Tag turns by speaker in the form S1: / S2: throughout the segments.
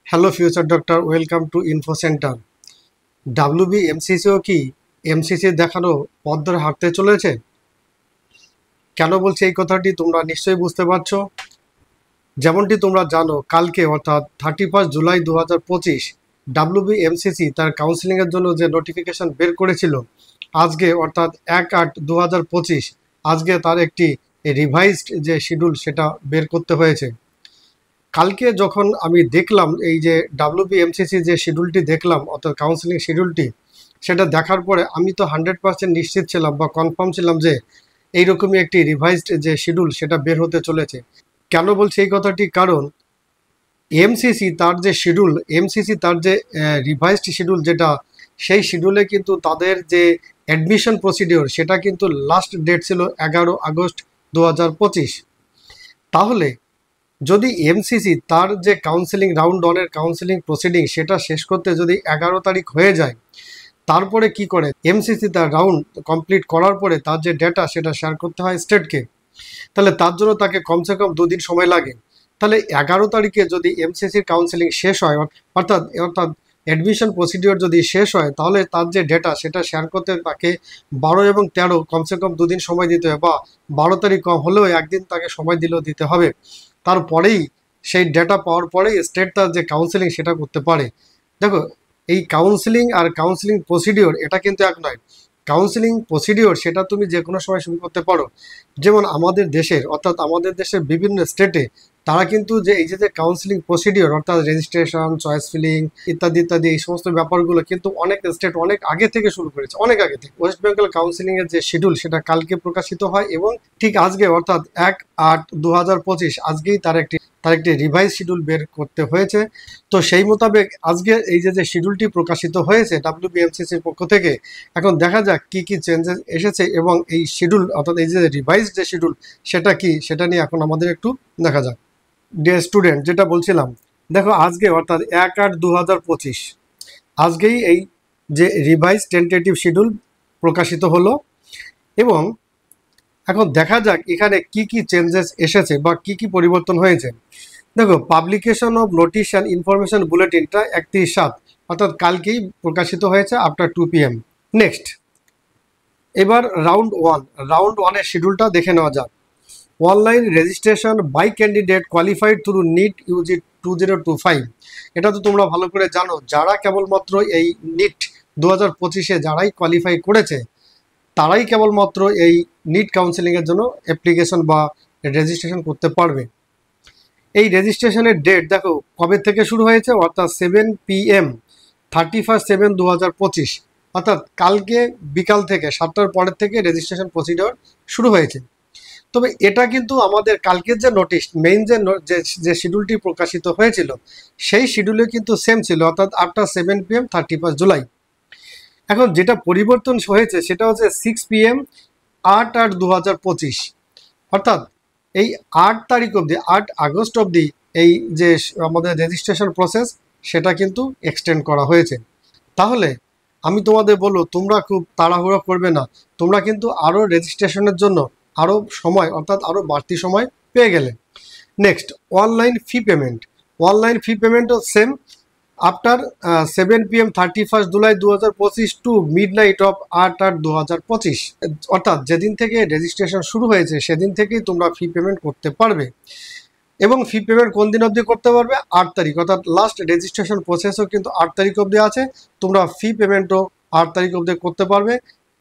S1: Hello future doctor, welcome to info centre. WB এমসিসিও কি MCC দেখানো পথ ধরে হাঁটতে চলেছে? কেন বলছি এই কথাটি তোমরা নিশ্চয়ই বুঝতে পারছো। যেমনটি তোমরা জানো, কালকে অর্থাৎ 31 জুলাই 2025 ডাব্লিউবি এমসিসি তার কাউন্সিলিংয়ের জন্য যে নোটিফিকেশন বের করেছিল, আজকে অর্থাৎ 1/8/2025 আজকে তার একটি রিভাইজড যে শিডিউল সেটা বের করতে হয়েছে। কালকে যখন আমি দেখলাম এই যে ডাব্লিউবিএমসিসি যে শিডিউলটি দেখলাম, অর্থাৎ কাউন্সিলিং শিডিউলটি, সেটা দেখার পরে আমি তো 100% নিশ্চিত ছিলাম বা কনফার্ম ছিলাম যে এইরকমই একটি রিভাইজড যে শিডিউল সেটা বের হতে চলেছে। কেন বলছি এই কথাটি? কারণ এমসিসি তার যে রিভাইজড শিডিউল যেটা, সেই শিডিউলে কিন্তু তাদের যে অ্যাডমিশন প্রসিডিওর সেটা কিন্তু লাস্ট ডেট ছিল 11 আগস্ট 2025। তাহলে যদি এমসিসি তার যে কাউন্সেলিং রাউন্ড ওয়ানের কাউন্সেলিং প্রসিডিং সেটা শেষ করতে যদি 11 তারিখ হয়ে যায়, তারপরে কি করে এমসিসি তার রাউন্ড কমপ্লিট করার পরে তার যে ডেটা সেটা শেয়ার করতে হয় স্টেটকে, তাহলে তার জন্য তাকে কমসে কম 2 দিন সময় লাগে। তাহলে 11 তারিখে যদি এমসিসির কাউন্সেলিং শেষ হয়, অর্থাৎ অর্থাৎ অ্যাডমিশন প্রসিডিওর যদি শেষ হয়, তাহলে তার যে ডেটা সেটা শেয়ার করতে তাকে 12 এবং 13 কমসে কম 2 দিন সময় দিতে হবে, বা 12 তারিখ কম হলেও 1 দিন তাকে সময় দিলেও দিতে হবে। তারপরেই সেই ডেটা পাওয়ার পরেই স্টেট তার যে কাউন্সেলিং সেটা করতে পারে। দেখো, এই কাউন্সেলিং আর কাউন্সেলিং প্রসিডিওর এটা কিন্তু এক নয়। কাউন্সেলিং প্রসিডিওর সেটা তুমি যে কোনো সময় শুরু করতে পারো। যেমন আমাদের দেশের, অর্থাৎ আমাদের দেশের বিভিন্ন স্টেটে তারা কিন্তু যে এই যে কাউন্সেলিং প্রসিডিওর, অর্থাৎ রেজিস্ট্রেশন, চয়েস ফিলিং ইত্যাদি ইত্যাদি, এই সমস্ত ব্যাপারগুলো কিন্তু অনেক স্টেট অনেক আগে থেকে শুরু করেছে, অনেক আগে থেকে। ওয়েস্ট বেঙ্গল কাউন্সেলিংয়ের যে শিডিউল সেটা কালকে প্রকাশিত হয়, এবং ঠিক আজকে অর্থাৎ 1/8/2025 আজকেই তার একটি রিভাইজ শিডিউল বের করতে হয়েছে। তো সেই মোতাবেক আজকে এই যে শিডিউলটি প্রকাশিত হয়েছে ডাব্লিউবিএমসিসির পক্ষ থেকে, এখন দেখা যাক কি কি চেঞ্জেস এসেছে, এবং এই শিডিউল অর্থাৎ এই যে রিভাইজড যে শিডিউল সেটা কি, সেটা নিয়ে এখন আমাদের একটু দেখা যাক। ডিয়ার স্টুডেন্ট, যেটা বলছিলাম, দেখো আজকে অর্থাৎ 1/8/2025 আজকেই এই যে রিভাইজ টেন্টেটিভ শিডিউল প্রকাশিত হলো, এবং এখন দেখা যাক এখানে কি কি চেঞ্জেস এসেছে বা কি কি পরিবর্তন হয়েছে। দেখো, publication of notice and information বুলেটিনটা 31/7 অর্থাৎ কালকেই প্রকাশিত হয়েছে আফটার 2 PM। নেক্সট, এবার রাউন্ড ওয়ানের শিডিউলটা দেখে নেওয়া যাক। Online registration by candidate qualified through NEET UG 2025। এটা তো তোমরা ভালো করে জানো, যারা কেবলমাত্র এই নিট 2025-এ যারাই কোয়ালিফাই করেছে তারাই কেবলমাত্র এই নিট কাউন্সেলিংয়ের জন্য অ্যাপ্লিকেশন বা রেজিস্ট্রেশন করতে পারবে। এই রেজিস্ট্রেশনের ডেট দেখো কবে থেকে শুরু হয়েছে, অর্থাৎ 7 PM 31/7/2025, অর্থাৎ কালকে বিকাল থেকে 7টার পরের থেকে রেজিস্ট্রেশন প্রসিডিওর শুরু হয়েছে। তবে এটা কিন্তু আমাদের কালকের যে নোটিশ মেইন যে শিডিউলটি প্রকাশিত হয়েছিল সেই শিডিউলে কিন্তু সেম ছিল, অর্থাৎ আফটার 7 PM 31 জুলাই। এখন যেটা পরিবর্তন হয়েছে সেটা হচ্ছে 6 PM 8/8/2025, অর্থাৎ এই 8 তারিখ অবধি, 8 আগস্ট অবধি এই যে আমাদের রেজিস্ট্রেশন প্রসেস সেটা কিন্তু এক্সটেন্ড করা হয়েছে। তাহলে আমি তোমাদের বলবো, তোমরা খুব তাড়াহুড়ো করবে না, তোমরা কিন্তু আরও রেজিস্ট্রেশনের জন্য আরও সময়, অর্থাৎ আরও বাড়তি সময় পেয়ে গেলে। নেক্সট, অনলাইন ফি পেমেন্টও সেম আফটার 7 PM 31 জুলাই 2025 টু মিডনাইট অফ 8/8/2025, অর্থাৎ যেদিন থেকে রেজিস্ট্রেশন শুরু হয়েছে সেদিন থেকেই তোমরা ফি পেমেন্ট করতে পারবে। এবং ফি পেমেন্ট কোন দিন অবধি করতে পারবে? 8 তারিখ, অর্থাৎ লাস্ট রেজিস্ট্রেশন প্রসেসও কিন্তু 8 তারিখ অবধি আছে। তোমরা ফি পেমেন্টও 8 তারিখ অবধি করতে পারবে,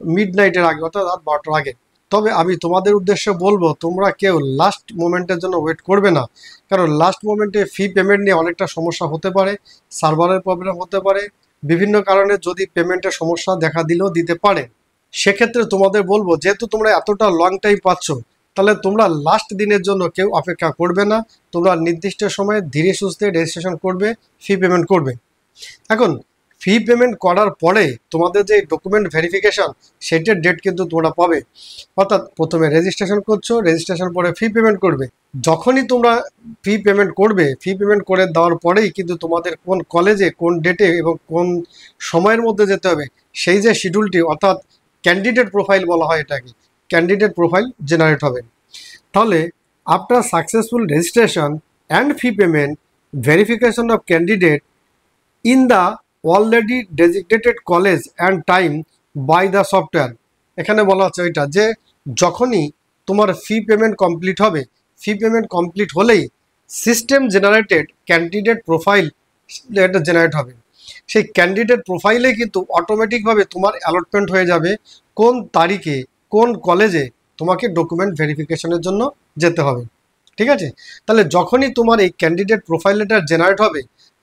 S1: মিডনাইটের আগে, অর্থাৎ রাত 12টার আগে। তবে আমি তোমাদের উদ্দেশ্যে বলবো, তোমরা কেউ লাস্ট মোমেন্টের জন্য ওয়েট করবে না, কারণ লাস্ট মোমেন্টে ফি পেমেন্ট নিয়ে অনেকটা সমস্যা হতে পারে, সার্ভারের প্রবলেম হতে পারে, বিভিন্ন কারণে যদি পেমেন্টের সমস্যা দেখা দিলেও দিতে পারে। সেক্ষেত্রে তোমাদের বলবো, যেহেতু তোমরা এতটা লং টাইম পাচ্ছ, তাহলে তোমরা লাস্ট দিনের জন্য কেউ অপেক্ষা করবে না, তোমরা নির্দিষ্ট সময়ে ধীরে সুস্থে রেজিস্ট্রেশন করবে, ফি পেমেন্ট করবে। এখন ফি পেমেন্ট করার পরে তোমাদের যে ডকুমেন্ট ভেরিফিকেশন সেটার ডেট কিন্তু তোমরা পাবে, অর্থাৎ প্রথমে রেজিস্ট্রেশন করছো, রেজিস্ট্রেশন পরে ফি পেমেন্ট করবে। যখনই তোমরা ফি পেমেন্ট করবে, ফি পেমেন্ট করে দেওয়ার পরেই কিন্তু তোমাদের কোন কলেজে কোন ডেটে এবং কোন সময়ের মধ্যে যেতে হবে সেই যে শিডিউলটি, অর্থাৎ ক্যান্ডিডেট প্রোফাইল বলা হয় এটাকে, ক্যান্ডিডেট প্রোফাইল জেনারেট হবে। তাহলে after successful registration and fee payment verification of candidate in the already designated college and time by the software। এখানে বলা হচ্ছে ওইটা যে যখনই তোমার ফি পেমেন্ট কমপ্লিট হবে, ফি পেমেন্ট কমপ্লিট হলেই সিস্টেম জেনারেটেড ক্যান্ডিডেট প্রোফাইল এটা জেনারেট হবে। সেই ক্যান্ডিডেট প্রোফাইলে কিন্তু অটোমেটিকভাবে তোমার অ্যালটমেন্ট হয়ে যাবে কোন তারিখে কোন কলেজে তোমাকে ডকুমেন্ট ভেরিফিকেশনের জন্য যেতে হবে। ঠিক আছে, তাহলে যখনই তোমার এই ক্যান্ডিডেট প্রোফাইলটা জেনারেট হবে,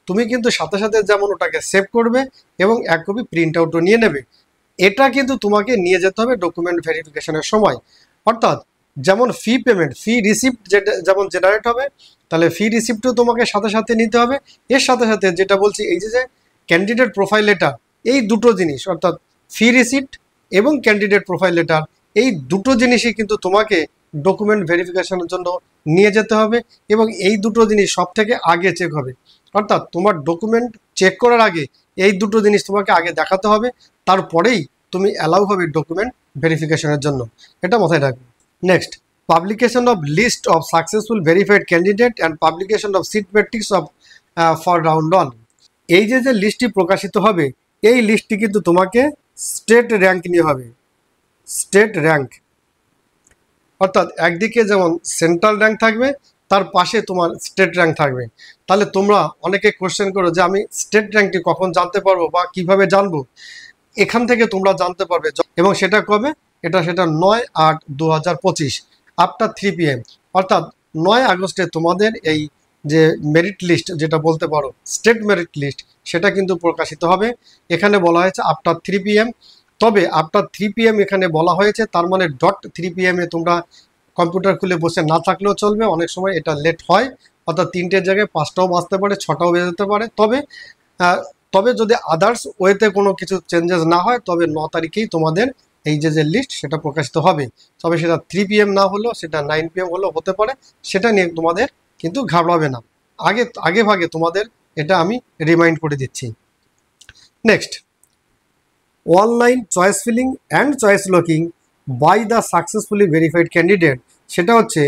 S1: তুমি কিন্তু সাথে সাথে যেমন ওটাকে সেভ করবে এবং এক কপি প্রিন্ট আউটও নিয়ে নেবে। এটা কিন্তু তোমাকে নিয়ে যেতে হবে ডকুমেন্ট ভেরিফিকেশনের সময়। অর্থাৎ যেমন ফি পেমেন্ট, ফি রিসিপ্ট যেটা যেমন জেনারেট হবে, তাহলে ফি রিসিপ্টও তোমাকে সাথে সাথে নিতে হবে। এর সাথে সাথে যেটা বলছি এই যে ক্যান্ডিডেট প্রোফাইল লেটার, এই দুটো জিনিস অর্থাৎ ফি রিসিপ্ট এবং ক্যান্ডিডেট প্রোফাইল লেটার, এই দুটো জিনিসই কিন্তু তোমাকে ডকুমেন্ট ভেরিফিকেশনের জন্য নিয়ে যেতে হবে এবং এই দুটো জিনিস সব থেকে আগে চেক হবে। অর্থাৎ তোমার ডকুমেন্ট চেক করার আগে এই দুটো জিনিস তোমাকে আগে দেখাতে হবে, তারপরেই তুমি অ্যালাউ হবে ডকুমেন্ট ভেরিফিকেশনের জন্য। এটা মাথায় রাখবে। Next, publication of list of successful verified candidate and publication of seat matrix of for round 1। এই যে লিস্টটি প্রকাশিত হবে, এই লিস্টটি কিন্তু তোমাকে স্টেট র্যাঙ্ক নিয়ে হবে। স্টেট র্যাঙ্ক অর্থাৎ একদিকে যেমন সেন্ট্রাল র্যাঙ্ক থাকবে, তার পাশে তোমার স্টেট র্যাঙ্ক থাকবে। তাহলে তোমরা অনেকে কোশ্চেন করো যে আমি স্টেট র্যাঙ্কটি কখন জানতে পারবো বা কিভাবে জানবো। এখান থেকে তোমরা জানতে পারবে এবং সেটা কবে, সেটা 9/8/2025 আফটার 3 PM। অর্থাৎ 9 আগস্টে তোমাদের এই যে মেরিট লিস্ট যেটা বলতে পারো স্টেট মেরিট লিস্ট, সেটা কিন্তু প্রকাশিত হবে। এখানে বলা হয়েছে আফটার 3 PM। তবে আফটার 3 PM এখানে বলা হয়েছে, তার মানে .3 PM এ তোমরা কম্পিউটার খুলে বসে না থাকলেও চলবে। অনেক সময় এটা লেট হয়, অর্থাৎ 3টের জায়গায় 5টাও বাজতে পারে, 6টাও বেজে যেতে পারে। তবে যদি আদার্স ওয়েতে কোনো কিছু চেঞ্জেস না হয়, তবে 9 তারিখেই তোমাদের এই যে লিস্ট সেটা প্রকাশিত হবে। তবে সেটা 3 PM না হলেও সেটা 9 PM হলেও হতে পারে, সেটা নিয়ে তোমাদের কিন্তু ঘাবড়াবে না। আগে ভাগে তোমাদের এটা আমি রিমাইন্ড করে দিচ্ছি। Next, online choice filling and choice locking by the successfully verified candidate, সেটা হচ্ছে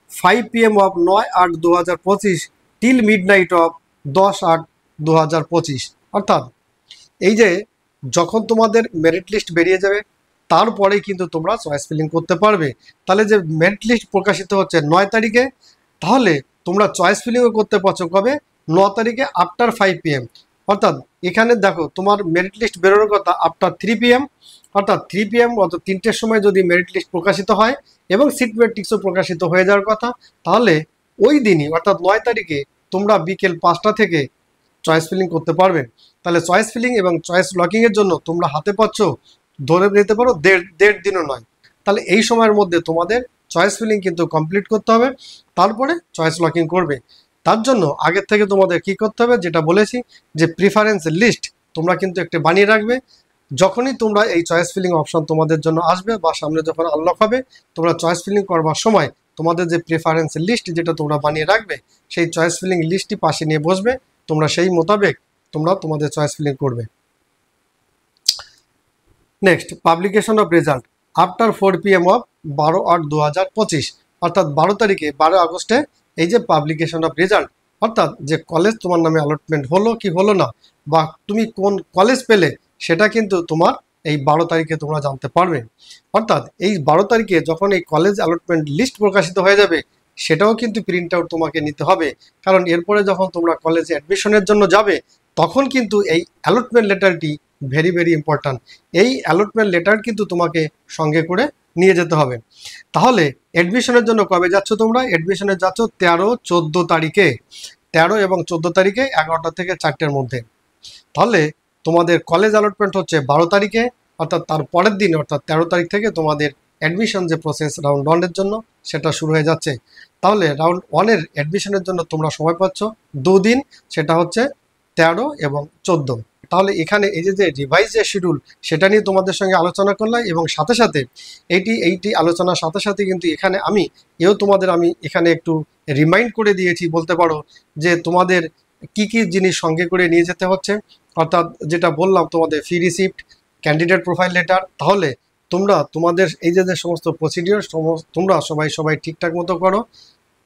S1: 5 PM of 9/8/2025 till midnight of 10/8/2025। অর্থাৎ এই যে যখন তোমাদের মেরিট লিস্ট বেরিয়ে যাবে, তারপরেই কিন্তু তোমরা চয়েস ফিলিং করতে পারবে। তাহলে যে মেরিট লিস্ট প্রকাশিত হচ্ছে 9 তারিখে, তাহলে তোমরা চয়েস ফিলিংও করতে পারছো কবে, 9 তারিখে আফটার 5 PM। অর্থাৎ এখানে দেখো তোমার মেরিট লিস্ট বেরোনোর কথা আফটার 3 PM। অর্থাৎ 3 PM অর্থাৎ 3টের সময় যদি মেরিট লিস্ট প্রকাশিত হয় এবং সিট ম্যাট্রিক্সও প্রকাশিত হয়ে যাওয়ার কথা, তাহলে ওই দিনই অর্থাৎ 9 তারিখে তোমরা বিকেল 5টা থেকে চয়েস ফিলিং করতে পারবেন। তাহলে চয়েস ফিলিং এবং চয়েস লকিংয়ের জন্য তোমরা হাতে পাচ্ছ ধরে নিতে পারো দেড় দিনও নয়। তাহলে এই সময়ের মধ্যে তোমাদের চয়েস ফিলিং কিন্তু কমপ্লিট করতে হবে, তারপরে চয়েস লকিং করবে। তার জন্য আগের থেকে তোমাদের কি করতে হবে, যেটা বলেছি যে প্রিফারেন্স লিস্ট তোমরা কিন্তু একটা বানিয়ে রাখবে। যখনই তোমরা এই চয়েস ফিলিং অপশন তোমাদের জন্য আসবে বা সামনে যখন আনলক হবে, তোমরা চয়েস ফিলিং করবার সময় তোমাদের যে প্রিফারেন্স লিস্ট যেটা তোমরা বানিয়ে রাখবে, সেই চয়েস ফিলিং লিস্টটি পাশে নিয়ে বসবে, তোমরা সেই মোতাবেক তোমরা তোমাদের চয়েস ফিলিং করবে। Next, publication of result after 4 PM of 12/8/2025। অর্থাৎ 12 তারিখে 12 আগস্টে এই যে পাবলিকেশন অফ রেজাল্ট, অর্থাৎ যে কলেজ তোমার নামে অ্যালটমেন্ট হলো কি হলো না বা তুমি কোন কলেজ পেলে, সেটা কিন্তু তোমার এই 12 তারিখে তোমরা জানতে পারবে। অর্থাৎ এই 12 তারিখে যখন এই কলেজ অ্যালটমেন্ট লিস্ট প্রকাশিত হয়ে যাবে, সেটাও কিন্তু প্রিন্ট আউট তোমাকে নিতে হবে। কারণ এরপরে যখন তোমরা কলেজে অ্যাডমিশনের জন্য যাবে, তখন কিন্তু এই অ্যালটমেন্ট লেটারটি ভেরি ইম্পর্ট্যান্ট। এই অ্যালটমেন্ট লেটার কিন্তু তোমাকে সঙ্গে করে নিয়ে যেতে হবে। তাহলে অ্যাডমিশনের জন্য কবে যাচ্ছ তোমরা, অ্যাডমিশনে যাচ্ছ 13-14 তারিখে। 13 এবং 14 তারিখে 11টা থেকে 4টের মধ্যে। তাহলে তোমাদের কলেজ অ্যালটমেন্ট হচ্ছে 12 তারিখে, অর্থাৎ তার পরের দিন অর্থাৎ 13 তারিখ থেকে তোমাদের অ্যাডমিশন যে প্রসেস রাউন্ড 1-এর জন্য সেটা শুরু হয়ে যাচ্ছে। তাহলে রাউন্ড 1-এর অ্যাডমিশনের জন্য তোমরা সময় পাচ্ছ 2 দিন, সেটা হচ্ছে 13 এবং 14। তাহলে এখানে এই যে রিভাইজ যে শিডিউল, সেটা নিয়ে তোমাদের সঙ্গে আলোচনা করলাম এবং সাথে সাথে এইটি আলোচনার সাথে সাথে কিন্তু এখানে আমি এখানে একটু রিমাইন্ড করে দিয়েছি বলতে পারো, যে তোমাদের কি জিনিস সঙ্গে করে নিয়ে যেতে হচ্ছে। অর্থাৎ যেটা বললাম তোমাদের ফি রিসিপ্ট, ক্যান্ডিডেট প্রোফাইল লেটার। তাহলে তোমাদের এই যে সমস্ত প্রসিডিওর তোমরা সবাই ঠিকঠাক মতো করো।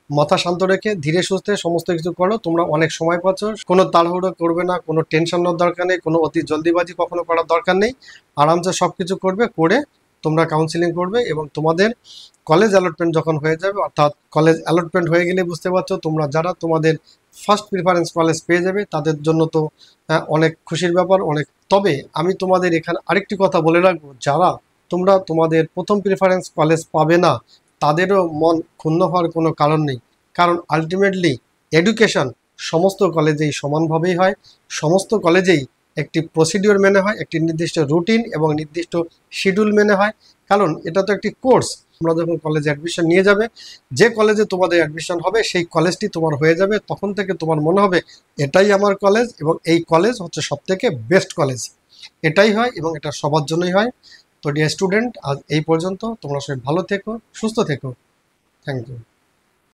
S1: মাথা শান্ত রেখে ধীরে সুস্থে সমস্ত কিছু করো। তোমরা অনেক সময় পাচ্ছ, কোনো তাড়াহুড়ো করবে না, কোনো টেনশন নেওয়ার দরকার নেই, কোনো অতি জলদিবাজি কখনো করার দরকার নেই। আরামসে সব কিছু করবে, করে তোমরা কাউন্সিলিং করবে এবং তোমাদের কলেজ অ্যালটমেন্ট যখন হয়ে যাবে, অর্থাৎ কলেজ অ্যালটমেন্ট হয়ে গেলে বুঝতে পারছো তোমরা যারা তোমাদের ফার্স্ট প্রিফারেন্স কলেজ পেয়ে যাবে তাদের জন্য তো অনেক খুশির ব্যাপার অনেক। তবে আমি তোমাদের এখানে আরেকটি কথা বলে রাখবো, যারা তোমরা তোমাদের প্রথম প্রিফারেন্স কলেজ পাবে না তাদেরও মন ক্ষুণ্ণ হওয়ার কোনো কারণ নেই, কারণ আলটিমেটলি এডুকেশন সমস্ত কলেজেই সমানভাবেই হয়, সমস্ত কলেজেই একটি প্রসিডিওর মেনে হয়, একটি নির্দিষ্ট রুটিন এবং নির্দিষ্ট শিডিউল মেনে হয়, কারণ এটা তো একটি কোর্স। তোমরা যখন কলেজে অ্যাডমিশন নিয়ে যাবে, যে কলেজে তোমাদের অ্যাডমিশন হবে সেই কলেজটি তোমার হয়ে যাবে, তখন থেকে তোমার মনে হবে এটাই আমার কলেজ এবং এই কলেজ হচ্ছে সবথেকে বেস্ট কলেজ। এটাই হয় এবং এটা সবার জন্যই হয়। তো ডিয়ার স্টুডেন্ট, আজ এই পর্যন্ত। তোমরা সবাই ভালো থেকো, সুস্থ থেকো। Thank you.